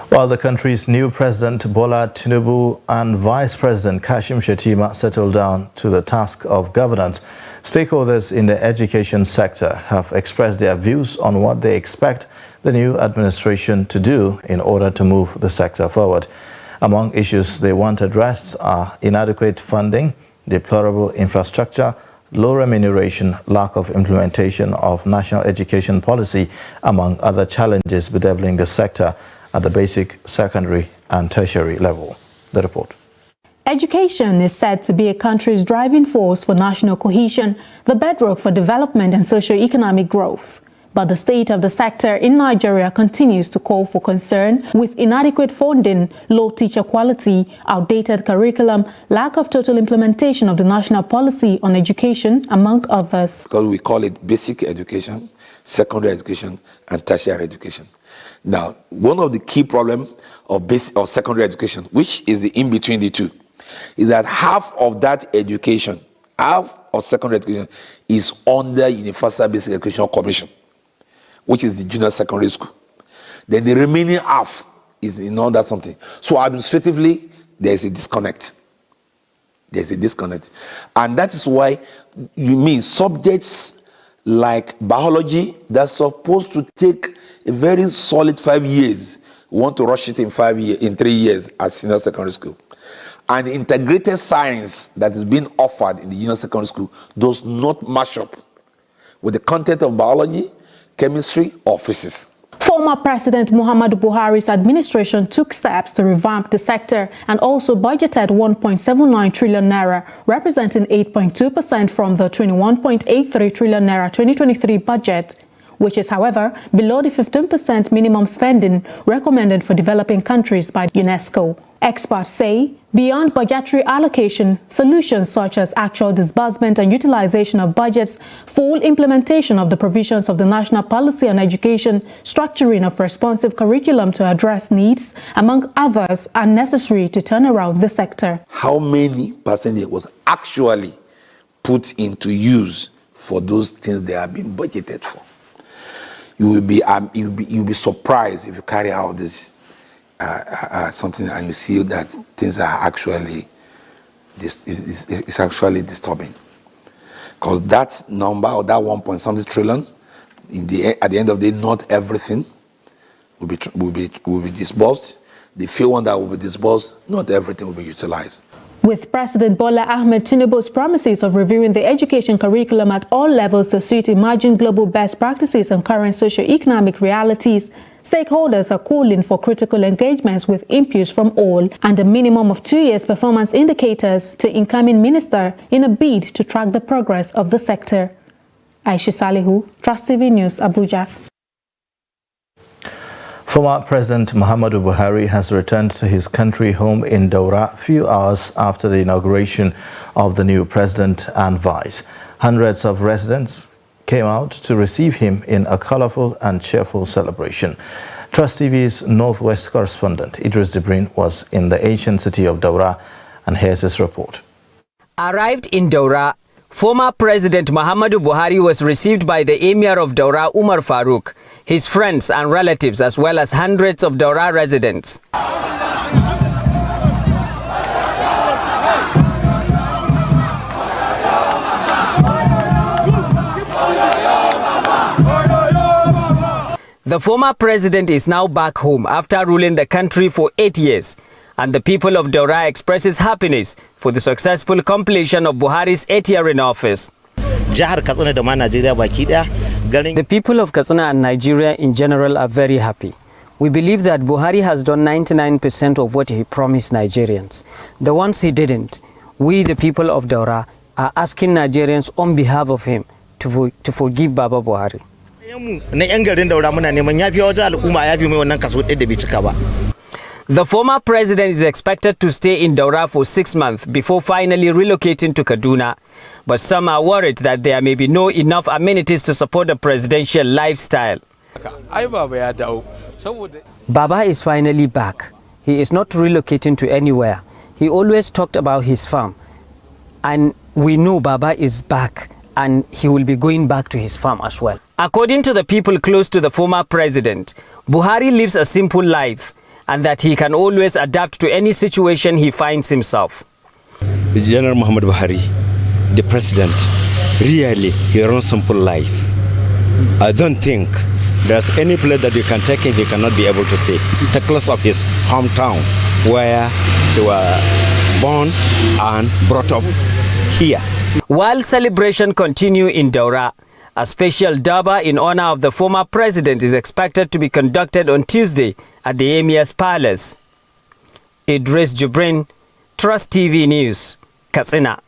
While the country's new President Bola TINUBU and Vice President Kashim Shettima settled down to the task of governance, stakeholders in the education sector have expressed their views on what they expect the new administration to do in order to move the sector forward. Among issues they want addressed are inadequate funding, deplorable infrastructure, low remuneration, lack of implementation of national education policy, among other challenges bedeviling the sector at the basic, secondary and tertiary level. The report. Education is said to be a country's driving force for national cohesion, the bedrock for development and socio-economic growth. But the state of the sector in Nigeria continues to call for concern with inadequate funding, low teacher quality, outdated curriculum, lack of total implementation of the national policy on education, among others. Because we call it basic education, secondary education, and tertiary education. Now, one of the key problems of basic or secondary education, which is the in between the two, is that half of that education, half of secondary education, is under Universal Basic Education Commission, which is the junior secondary school. Then the remaining half is in all that something. So administratively, there's a disconnect. There's a disconnect. And that is why you mean subjects like biology that's supposed to take a very solid 5 years, we want to rush it in 3 years as senior secondary school. And integrated science that is being offered in the junior secondary school does not match up with the content of biology, chemistry, or physics. Former President Muhammadu Buhari's administration took steps to revamp the sector and also budgeted 1.79 trillion naira, representing 8.2% from the 21.83 trillion naira 2023 budget, which is, however, below the 15% minimum spending recommended for developing countries by UNESCO. Experts say, beyond budgetary allocation, solutions such as actual disbursement and utilization of budgets, full implementation of the provisions of the national policy on education, structuring of responsive curriculum to address needs, among others, are necessary to turn around the sector. How many percentage was actually put into use for those things they have been budgeted for? You'll be surprised if you carry out this something and you see that things are actually it's actually disturbing, because that number or that 1.something trillion at the end of the day, not everything will be disbursed. The few one that will be disbursed, not everything will be utilized. With President Bola Ahmed Tinubu's promises of reviewing the education curriculum at all levels to suit emerging global best practices and current socio-economic realities, stakeholders are calling for critical engagements with inputs from all and a minimum of 2 years performance indicators to incoming minister in a bid to track the progress of the sector. Aisha Salihu, Trust TV News, Abuja. Former President Muhammadu Buhari has returned to his country home in Daura a few hours after the inauguration of the new president and vice. Hundreds of residents came out to receive him in a colorful and cheerful celebration. Trust TV's Northwest correspondent Idris Dibrin was in the ancient city of Daura, and here's his report. Arrived in Daura, former President Muhammadu Buhari was received by the Emir of Daura, Umar Farooq, his friends and relatives, as well as hundreds of Daura residents. The former president is now back home after ruling the country for 8 years, and the people of Daura expresses happiness for the successful completion of Buhari's 8th year in office. The people of Katsina and Nigeria in general are very happy. We believe that Buhari has done 99% of what he promised Nigerians. The ones he didn't, we the people of Daura are asking Nigerians on behalf of him to forgive Baba Buhari. The former president is expected to stay in Daura for 6 months before finally relocating to Kaduna. But some are worried that there may be no enough amenities to support the presidential lifestyle. Baba is finally back. He is not relocating to anywhere. He always talked about his farm. And we know Baba is back, and he will be going back to his farm as well. According to the people close to the former president, Buhari lives a simple life and that he can always adapt to any situation he finds himself. General Muhammad Buhari, the president, really, he runs simple life. I don't think there's any place that you can take him he cannot be able to stay. Take close of his hometown, where they were born and brought up here. While celebration continue in Daura, a special Durbar in honor of the former president is expected to be conducted on Tuesday at the Emir's Palace. Idris Jubrin, Trust TV News, Katsina.